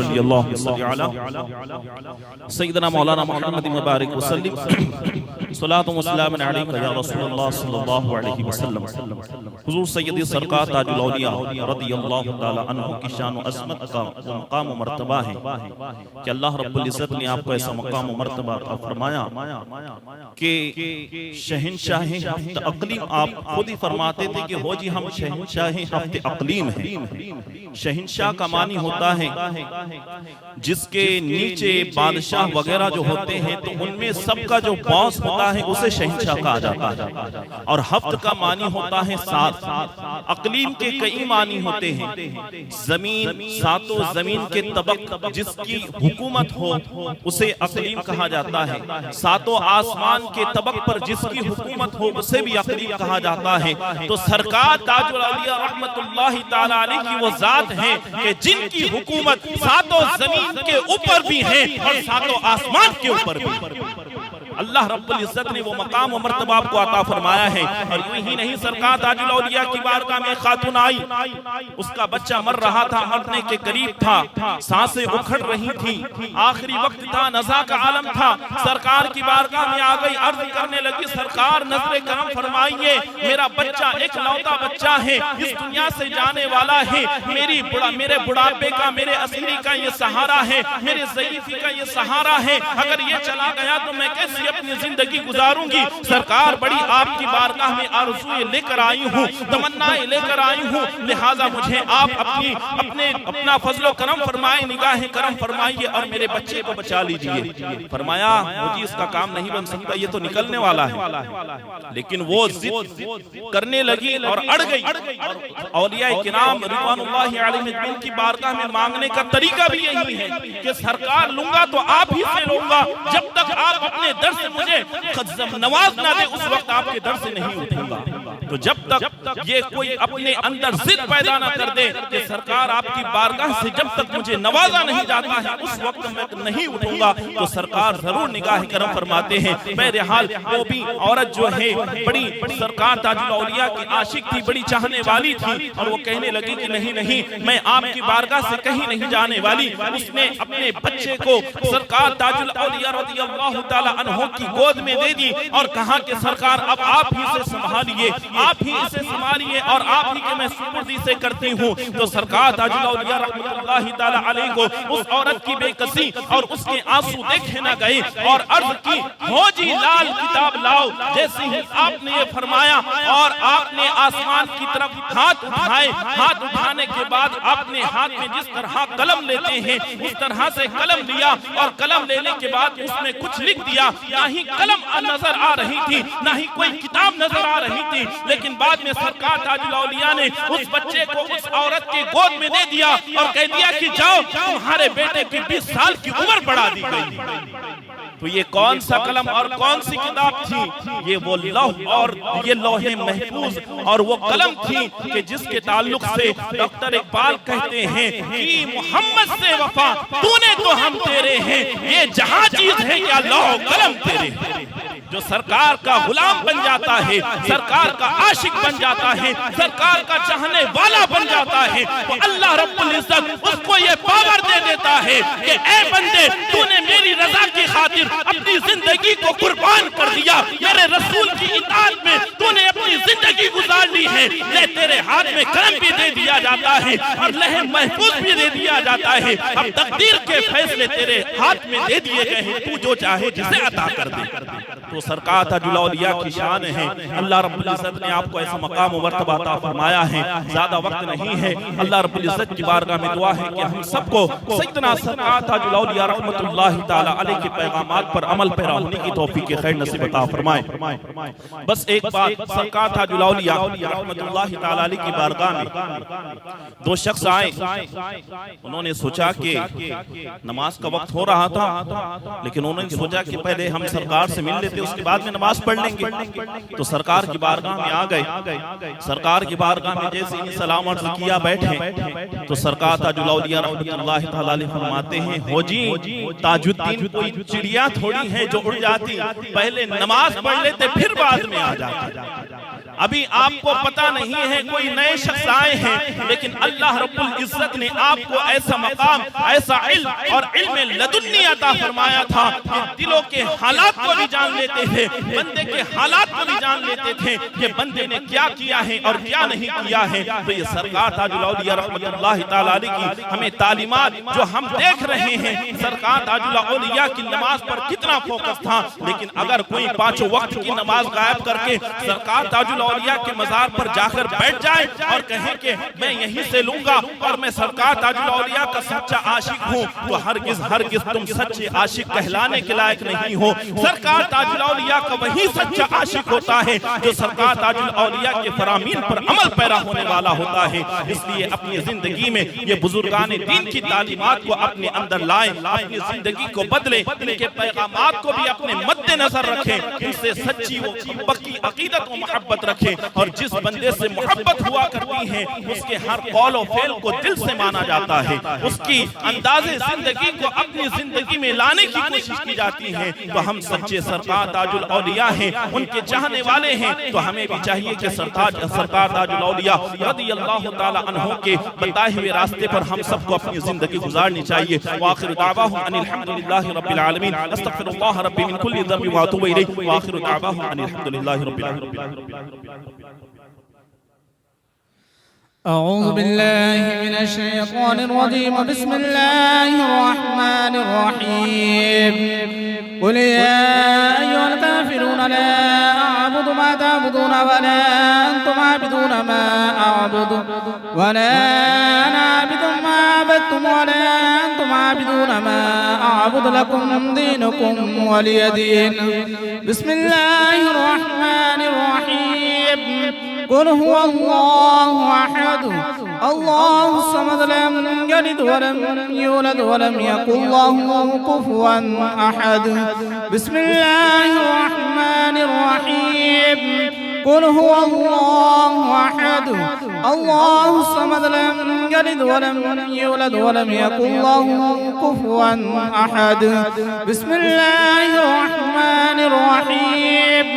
رضی اللہ صلی علی سیدنا مولانا محمد مبارک وسلم صلاۃ و سلام علیک یا رسول اللہ صلی اللہ علیہ وسلم۔ حضور سیدی سرکار تاج الاولیاء رضی اللہ تعالی عنہ کی شان و عظمت کا مقام و مرتبہ ہے کہ اللہ رب العزت نے آپ کو ایسا مقام و مرتبہ عطا فرمایا کہ شہنشاہ ہفت اقلیم، آپ خود ہی فرماتے تھے کہ ہو جی ہم شہنشاہ ہفت اقلیم ہیں۔ شہنشاہ کا معنی ہوتا ہے جس کے نیچے بادشاہ وغیرہ جو ہوتے ہیں تو ان میں سب کا جو باس ہوتا ہے اسے شہنشاہ کہا جاتا ہے، اور ہفت کا معنی ہوتا ہے سات۔ اقلیم کے کئی معنی ہوتے ہیں، زمین، ساتوں زمین کے طبق جس کی حکومت ہو اسے اقلیم کہا جاتا ہے، ساتوں آسمان کے طبق پر جس کی حکومت ہو اسے بھی اقلیم کہا جاتا ہے۔ تو سرکار تاج الاولیاء رحمت اللہ تعالی علیہ کی وہ ذات ہیں کہ جن کی حکومت ساتوں زمین کے اوپر بھی ہے اور ساتوں آسمان کے اوپر بھی۔ اللہ رب العزت نے وہ مقام و مرتبہ آپ کو عطا فرمایا ہے۔ اور یوں ہی نہیں، سرکار تاج الاولیاء کی بارگاہ میں خاتون آئی، اس کا بچہ مر رہا تھا، مرنے کے قریب تھا، سانسیں اکھڑ رہی تھیں، آخری وقت تھا، نزا کا عالم تھا۔ سرکار کی بارگاہ میں آ گئی، عرض کرنے لگی سرکار نظر کرم فرمائیے، میرا بچہ ایک لوتا بچہ ہے، اس دنیا سے جانے والا ہے، میرے بڑھاپے کا، میرے اسیری کا یہ سہارا ہے، میرے ضعیفی کا یہ سہارا ہے، اگر یہ چلا گیا تو میں کیسے اپنی زندگی گزاروں گی؟ سرکار بڑی آپ کی بارگاہ میں آرزوئے لے کر آئی ہوں، تمنائیں لے کر آئی ہوں، لہٰذا مجھے آپ اپنا فضل و کرم فرمائیں، نگاہ کرم فرمائیے اور میرے بچے کو بچا لیجئے۔ فرمایا مجھے اس کا کام نہیں بن سکتا، یہ تو نکلنے والا ہے، لیکن وہ ضد کرنے لگی اور اڑ گئی۔ اولیاء کرام رضوان اللہ علیہم اجمعین کی بارگاہ میں مانگنے کا طریقہ بھی یہی ہے کہ سرکار لوں گا تو آپ ہی سے لوں گا، جب تک آپ اپنے در سے مجھے نواز نہ دے اس وقت آپ کے در سے نہیں اٹھوں گا۔ تو جب تک یہ کوئی اپنے اندر ضد پیدا نہ کر دے کہ سرکار آپ کی بارگاہ سے جب تک مجھے نوازا نہیں جاتا ہے اس وقت میں نہیں اٹھوں گا، تو سرکار ضرور نگاہ کرم فرماتے ہیں۔ بہرحال وہ بھی عورت جو ہے بڑی سرکار تاج الاولیاء کی عاشق تھی، بڑی چاہنے والی تھی، اور وہ کہنے لگی کہ نہیں میں آپ کی بارگاہ سے کہیں نہیں جانے والی۔ اس نے اپنے بچے کو سرکار تاج الاولیاء رضی اللہ تعالی عنہ کی گود میں دے دی اور کہا کہ سرکار اب آپ ہی سے سنبھالیے، آپ ہی اسے سنبھالیے اور آپ ہی کے میں سپردی سے کرتی ہوں۔ تو سرکار تاج الاولیاء رحمت اللہ تعالی علیہ کو اس عورت کی بے کسی اور اس کے آنسو دیکھے نہ گئے اور عرض کی ہو جی لال کتاب لاؤ۔ جیسے ہی آپ نے یہ فرمایا اور آپ نے آسمان کی طرف ہاتھ اٹھائے، ہاتھ اٹھانے کے بعد آپ نے ہاتھ میں جس طرح قلم لیتے ہیں اس طرح سے قلم لیا، اور قلم لینے کے بعد اس میں کچھ لکھ دیا۔ نہ ہی قلم نظر آ رہی تھی، نہ ہی کوئی کتاب نظر آ رہی تھی، لیکن بعد میں سرکار تاج الاولیاء نے اس بچے کو اس عورت کے گود میں دے دیا اور کہہ دیا کہ جاؤ تمہارے بیٹے کی 20 سال کی عمر بڑھا دی گئی۔ تو یہ کون سا قلم اور کون سی کتاب تھی؟ یہ وہ لوح اور یہ لوح محفوظ اور وہ قلم تھی کہ جس کے تعلق سے ڈاکٹر اقبال کہتے ہیں کہ محمد سے وفا تو نے تو ہم تیرے ہیں، یہ جہاں چیز ہے کیا لوح قلم تیرے ہیں۔ جو سرکار کا غلام بن جاتا ہے، سرکار کا عاشق بن جاتا ہے، سرکار کا چاہنے والا بن جاتا ہے، تو اللہ رب العزت اس کو یہ پاور دے دیتا ہے کہ اے بندے تو نے میری رضا کی خاطر اپنی زندگی کو قربان کر دیا، میرے رسول کی اطاعت میں تو نے اپنی زندگی گزار لی ہے، لے تیرے ہاتھ میں قلم بھی دے دیا جاتا ہے اور لوح محفوظ بھی دے دیا جاتا ہے، اب تقدیر کے فیصلے تیرے ہاتھ میں دے دیے گئے ہیں، تو جو چاہے جسے عطا کر دے۔ تو سرکار تاج الاولیاء کی شان ہے، اللہ رب العزت نے آپ کو ایسا مقام و مرتبہ عطا فرمایا ہے۔ زیادہ وقت نہیں ہے، اللہ رب العزت کی بارگاہ میں دعا ہے کہ ہم سب کو سیدنا سرکار تاج الاولیاء رحمت اللہ تعالی علیہ کے پیغامات پر عمل پیرا ہونے کی توفیق خیر نصیب عطا فرمائے۔ بس ایک بات، سرکار تاج الاولیاء رحمت اللہ تعالی علیہ کی بارگاہ میں دو شخص آئے، انہوں نے سوچا کہ نماز کا وقت ہو رہا تھا، لیکن انہوں نے سوچا کہ پہلے ہم سرکار سے مل لیتے اس کے بعد میں نماز پڑھ لیں گے۔ تو سرکار کی بارگاہ میں آ گئے، سرکار کی بارگاہ میں جیسے ہی سلام عرض کیا بیٹھے تو سرکار تاج الاولیاء رحمت اللہ تعالی علیہ فرماتے ہیں ہو جی تاج الدین کوئی چڑیا تھوڑی ہے جو اڑ جاتی، پہلے نماز پڑھ لیتے پھر بعد میں آ جاتی۔ ابھی آپ کو پتا نہیں ہے، کوئی نئے شخص آئے ہیں، لیکن اللہ رب العزت نے آپ کو ایسا مقام، ایسا علم اور علم لدنی عطا فرمایا تھا کہ دلوں کے حالات کو بھی جان لیتے تھے، بندے کے حالات کو بھی جان لیتے تھے کہ بندے نے کیا کیا ہے اور کیا نہیں کیا ہے۔ تو یہ سرکار تاج الاولیاء رحمت اللہ تعالیٰ علیہ کی ہمیں تعلیمات جو ہم دیکھ رہے ہیں، سرکار تاج الاولیاء کی نماز پر کتنا فوکس تھا، لیکن اگر کوئی پانچوں وقت کی نماز غائب کر کے سرکار تاج الاولیاء کے مزار پر جا کر بیٹھ جائے اور کہیں کہ میں یہیں سے لوں گا اور میں سرکار تاج الاولیاء کا سچا عاشق ہوں، تو ہرگز تم سچے عاشق کہلانے کے لائق نہیں ہو۔ سرکار تاج الاولیاء کا وہی سچا عاشق ہوتا ہے جو سرکار تاج الاولیاء کے فرامین پر عمل پیرا ہونے والا ہوتا ہے۔ اس لیے اپنی زندگی میں یہ بزرگان دین کی تعلیمات کو اپنے اندر لائیں، اپنی زندگی کو بدلیں، ان کے پیغامات کو بھی اپنے مد نظر رکھیں، ان سے سچی و پکی عقیدت و محبت رکھیں، اور جس بندے سے محبت ہوا کرتی ہے اس کے ہر قول و فعل کو دل سے مانا جاتا ہے، اس کی انداز زندگی کو اپنی زندگی میں لانے کی کوشش کی جاتی ہے۔ تو ہم سچے سرکار تاج الاولیاء ہیں، ان کے چاہنے والے ہیں، تو ہمیں بھی چاہیے کہ سرکار تاج الاولیاء رضی اللہ تعالی عنہ کے بتائے ہوئے راستے پر ہم سب کو اپنی زندگی گزارنی چاہیے۔ وآخر دعواہم ان الحمدللہ رب العالمین، استغفر اللہ ربی من کل ذنب واتوب الیہ، وآخر دعواہم ان الحمدللہ رب العالمین۔ أعوذ بالله من الشيطان الرجيم. بسم الله الرحمن الرحيم. قل يا أيها الكافرون لا أعبد ما تعبدون ولا أنتم عابدون ما أعبد ولا أنا عابد ما عبدتم ولا أنتم عابدون ما أعبد لكم دينكم ولي دين. بسم الله الرحمن الرحيم. قل هو الله أحد الله الصمد لم يلد ولم يولد ولم يكن له كفوا أحد. بسم الله الرحمن الرحيم. قل هو الله أحد الله الصمد لم يلد ولم يولد ولم يكن له كفوا أحد. بسم الله الرحمن الرحيم.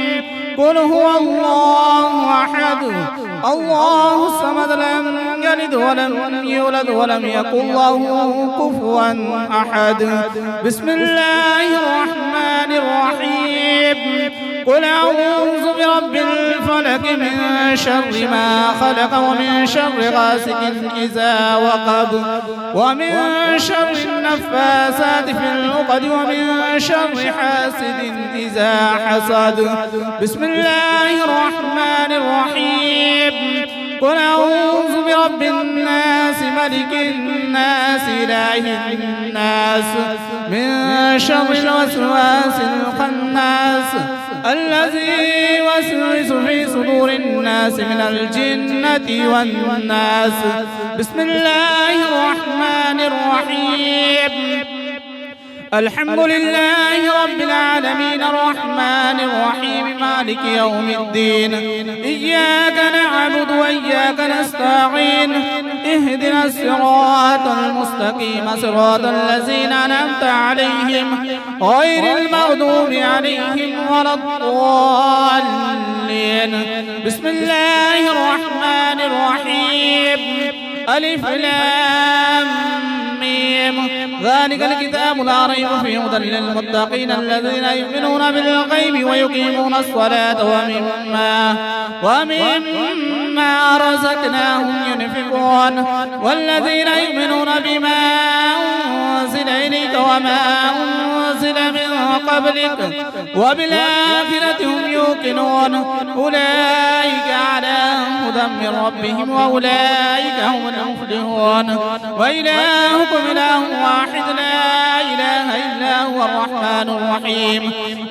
قل هو الله أحد الله الصمد لم يلد ولم يولد ولم يكن له كفوا أحد. بسم الله الرحمن الرحيم. قل أعوذ برب الفلق من شر ما خلق ومن شر غاسق إذا وقب ومن شر النفاثات في العقد ومن شر حاسد إذا حسد. بسم الله الرحمن الرحيم. قل أعوذ برب الناس ملك الناس إله الناس من شر الوسواس الخناس الذي يوسوس في صدور الناس من الجنة والناس. بسم الله الرحمن الرحيم. الحمد لله رب العالمين الرحمن الرحيم مالك يوم الدين. إياك نعبد وإياك نستعين. اهدنا الصراط المستقيم صراط الذين أنعمت عليهم غير المغضوب عليهم ولا الضالين. بسم الله الرحمن الرحيم. ألف لام ميم. ذلك الكتاب لا ريب فيه هدى للمتقين الذين يؤمنون بالغيب ويقيمون الصلاة ومما رزقناهم ينفقون والذين يؤمنون بما أنزل إليك وما أنزل من قبلك وبالآخرة هم يوقنون أولئك على هدى من ربهم وأولئك هم المفلحون. وإلهكم إله واحد لا إله إلا هو الرحمن الرحيم.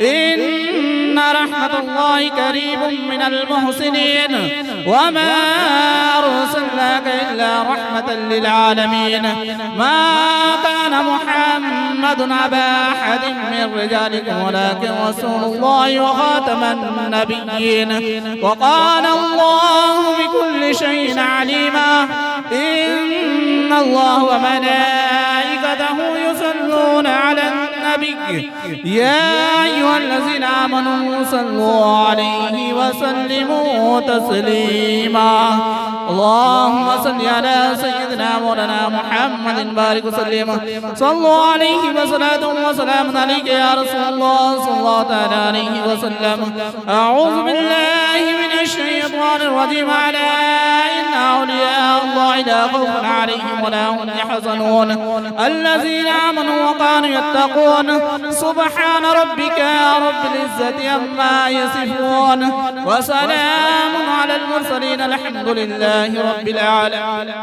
إن رحمة الله قريب من المحسنين وما أرسلناك إلا رحمة للعالمين. ما كان محمد أبا أحد من رجالكم ولكن رسول الله وخاتم النبيين وقال الله بكل شيء عليما. إن الله وملائكته يصلون على النبي بك يا أيها الذين آمنوا صلوا عليه وسلموا تسليما اللهم صل على سيدنا مولانا محمد بارك وسلم صلوا عليه وصلاة وسلام عليك يا رسول الله صلى الله تعالى عليه وسلم أعوذ بالله من الشيطان الرجيم على إن أولياء الله لا خوف عليهم ولا هم يحزنون الذين آمنوا وكانوا يتقون سبحان ربك يا رب العزة عما يصفون وسلام على المرسلين الحمد لله رب العالمين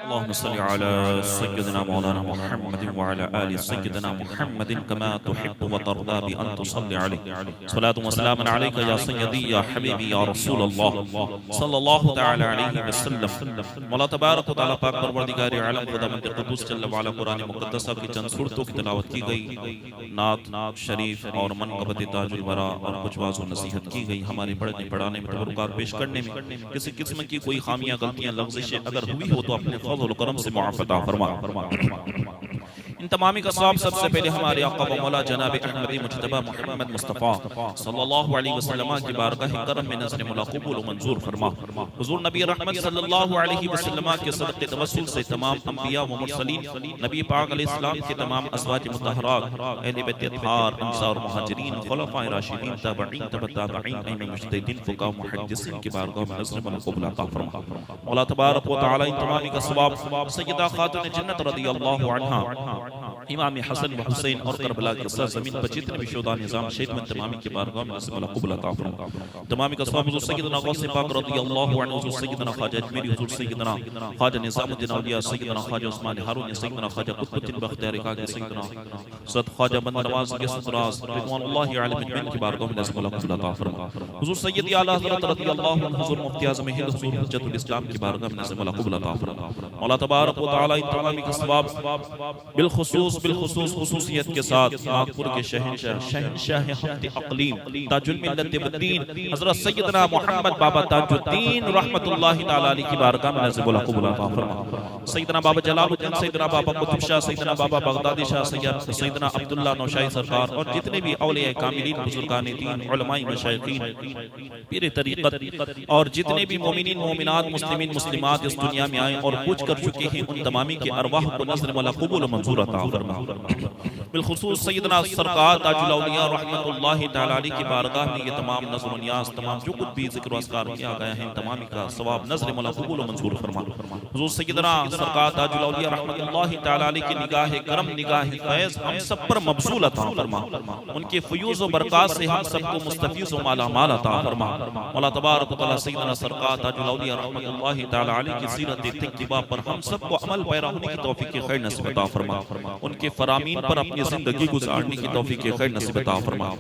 اللهم صل على سيدنا مولانا محمد وعلى آل سيدنا محمد كما تحب وترضى بأن تصلي عليه صلاة وسلام عليك يا سيدي يا حبيبي يا رسول الله صلى الله تعالى عليه وسلم مولا تبارک و تعالیٰ پاک پروردگار عالم خداوند قدوس جل وعلا قرآن مقدسہ کی چند صورتوں کی تلاوت کی گئی نعت شریف اور منقبت تاج الورا اور کچھ واعظ و نصیحت کی گئی ہمارے پڑھنے پڑھانے میں تبرکات پیش کرنے میں کسی قسم کی کوئی خامیاں غلطیاں لغزشیں اگر ہوئی ہو تو اپنے فضل و کرم سے معاف عطا فرما ان تمامی کا ثواب سب سے پہلے ہمارے آقا و مولا جناب احمدی مجتبی محمد مصطفیٰ صلی اللہ علیہ وسلم کی بارگاہ کرم میں نظر مولا قبول و منظور فرما حضور نبی رحمت صلی اللہ علیہ وسلم کے صدقے توسل سے تمام انبیاء و مرسلین نبی پاک علیہ السلام کے تمام ازواج مطہرات اہل بیت اطہار انصار مہاجرین خلفاء راشدین تابعین تبع تابعین ائمہ مجتہدین فقہاء محدثین کی بارگاہ میں نظر مولا قبول عطا فرما مولا تبارک و تعالی ان تمامی کا ثواب سیدہ خاتون جنت رضی اللہ عنہا امام حسن و حسین اور کربلا کے سرزمین پر جتنے بھی شہداء نظام شہید من تمامی کی بارگاہ میں نصیب اللہ قبول عطا فرما تمامی کا ثواب حضور سیدنا غوث پاک رضی اللہ عنہ حضور سیدنا خواجہ اجمیری حضور سیدنا خواجہ نظام الدین اولیاء سیدنا خواجہ عثمان ہارون سیدنا خواجہ قطب الدین بختیار کاکی سیدنا حضرت خواجہ بند نواز کے سراز رضوان اللہ علیہ اجمعین کی بارگاہ میں نصیب اللہ قبول عطا فرما حضور سیدی اعلی حضرت رضی اللہ عنہ حضور مفتی اعظم ہند حضور حجت الاسلام کی بارگاہ میں نصیب اللہ قبول عطا فرما مولا تبارک و تعالی ان تمامی کا ثواب بالخصوص خصوصیت کے ساتھ ناگپور کے شہنشاہ حمد اقلیم تاج الملت والدین حضرت سیدنا محمد بابا تاج الدین رحمت اللہ تعالی علیہ کی بارگاہ میں نصیب اللہ قبول عطا فرما سیدنا بابا جلال الدین سیدنا بابا قطب شاہ سیدنا بابا بغدادی شاہ سیدنا عبداللہ نوشاہی سرکار اور جتنے بھی اولیاء کاملین بزرگان دین علماء مشایخین پیر طریقت اور جتنے بھی مومنین مومنات مسلمین مسلمات اس دنیا میں آئے اور پوچھ کر چکے ہیں ان تمامی کے ارواح کو نظر مولا قبول و منظور عطا فرما بالخصوص سیدنا سرکار تاج الاولیاء رحمت اللہ تعالی علیہ کی بارگاہ میں یہ تمام نظر و نیاز تمام جو کچھ بھی ذکر و اذکار کیا گیا ہے تمامی کا ثواب نظر مولا قبول و منظور فرما حضور سیدنا سرکار تاج الاولیاء رحمت اللہ تعالی علیہ کی نگاہ کرم نگاہ فیض ہم سب پر مبذول عطا فرما ان کے فیوز و برکات سے ہم سب کو مستفیض و مالا مال عطا فرما مولا تبارک و تعالی سیدنا سرکار تاج الاولیاء رحمت اللہ تعالی علیہ کی سیرت اتباع پر ہم سب کو عمل پیرا ہونے کی توفیق خیر نصیب عطا فرما ان کے فرامین پر اپنی زندگی گزارنے کی توفیق خیر نصیب عطا فرما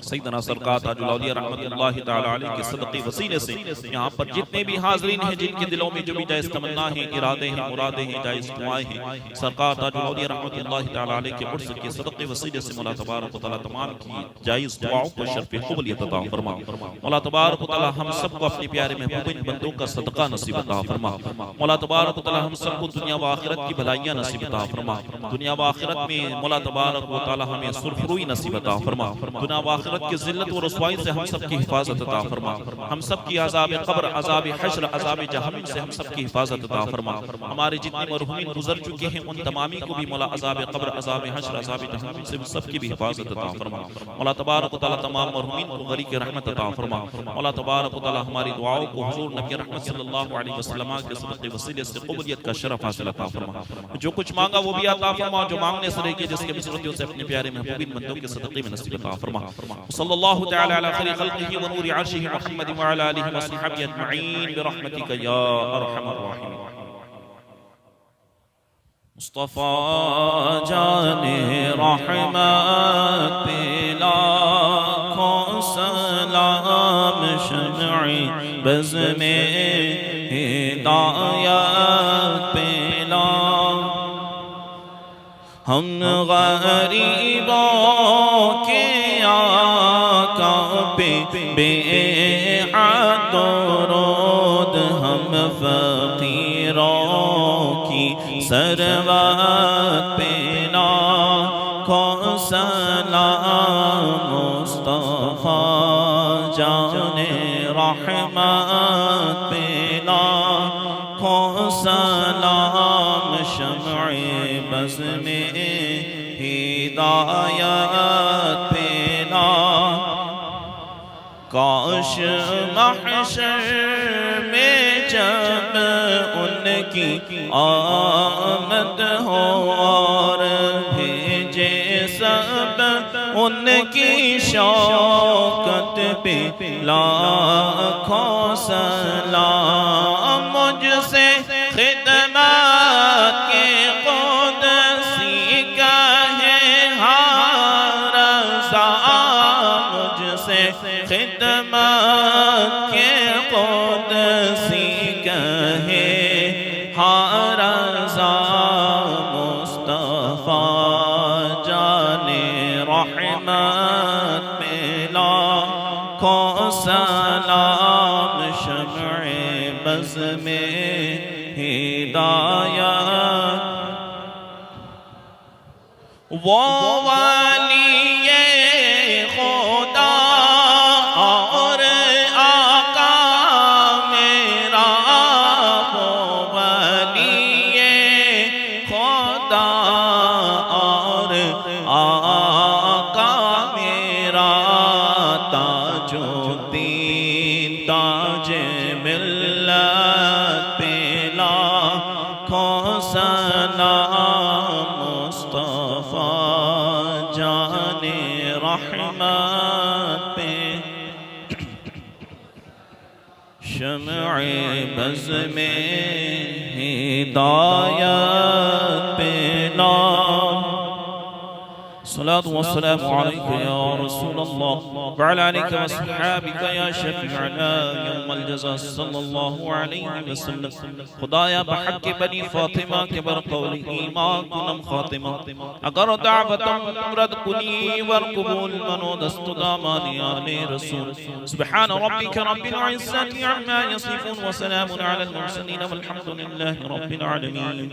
سیدنا سرکار تاج الاولیاء رحمت اللہ تعالی علیہ کے صدقے وسیلے سے یہاں پر جتنے بھی حاضرین ہیں جن کے دلوں میں جو بھی جائز تمنا ہیں ارادے ہیں مرادیں ہیں جائز دعائیں ہیں سرکار تاج الاولیاء رحمت اللہ تعالی علیہ کے عرض کے صدقے وسیلے سے مولا تبارک و تعالی تمام کی جائز دعاؤں کو شرف قبولیت عطا فرما مولا تبارک و تعالی ہم سب کو اپنے پیارے محبوب بندوں کا صدقہ نصیب عطا فرما مولا تبارک و تعالی ہم سب کو دنیا و آخرت کی بھلائیاں نصیب عطا فرما دنیا و آخرت میں مولا تبارک و تعالی ہمیں سرخروئی نصیب عطا فرما دنیا و آخرت کی ذلت و رسوائی سے ہم سب کی حفاظت عطا فرما ہم سب کی عذاب قبر عذاب حشر عذاب جہنم سے ہم سب کی حفاظت عطا فرما ہمارے جتنے مرحومین گزر چکے ہیں ان تمامی کو بھی مولا عذاب قبر عذاب حشر عذاب جہنم سے سب کی بھی حفاظت عطا فرما مولا تبارک و تعالی تمام مرحومین کو غریق رحمت عطا فرما مولا تبارک و تعالی ہماری دعاؤں کو حضور نبی رحمت صلی اللہ علیہ وسلم کے صدقے وسیلے سے قبولیت کا شرف حاصل عطا فرما جو کچھ مانگا وہ بھی عطا فرما جو مانگنے سے رہے جس کے بصورتوں سے اپنے پیارے محبوبین بندوں کے صدقے میں نصیب عطا فرما صلی اللہ تعالی علی خیر خلقہ و نور عرشہ محمد و علی آلہ و صحبہ اجمعین برحمتک یا ارحم الراحمین مصطفیٰ جان رحمت لاکھوں سلام شمعی بز میں ہدایت پلا ہم غریبوں کے آقا پہ بے حد درود ہم فقیروں کی ثروت پہ لاکھوں سلام مصطفیٰ جان رحمت پہ لاکھوں سلام شمع بز میں ہدایت پہ کاش محشر میں جب ان کی آمد ہو اور بھیجے سب ان کی شوکت پہ لاکھوں سلام مجھ سے خدمت کے قدسی کہے ہر رضا مجھ سے خدمت کے قدسی کہے ہر رضا مصطفیٰ جان رحمت پہ لاکھوں سلام شمع بز میں ہدایت وہ ولی خدا اور آقا میرا وہ ولی خدا اور آقا میرا تاج الدین تاج ملت پہ لاکھوں سلام مصطفیٰ جان رحمت پہ شمع بز میں ہدایت پہ الصلاة والسلام عليك يا رسول الله وعلى آلك وصحابك يا شفيعنا يوم الجزاء صلى الله عليه وسلم خدایا بحق بنی فاطمہ کے بر قول ایمان کنم خاتمہ اگر دعوتم رد کنی ورقبول منو دست دامانی آل رسول سبحان ربك رب العزة عما يصفون وسلام على المرسلين والحمد لله رب العالمين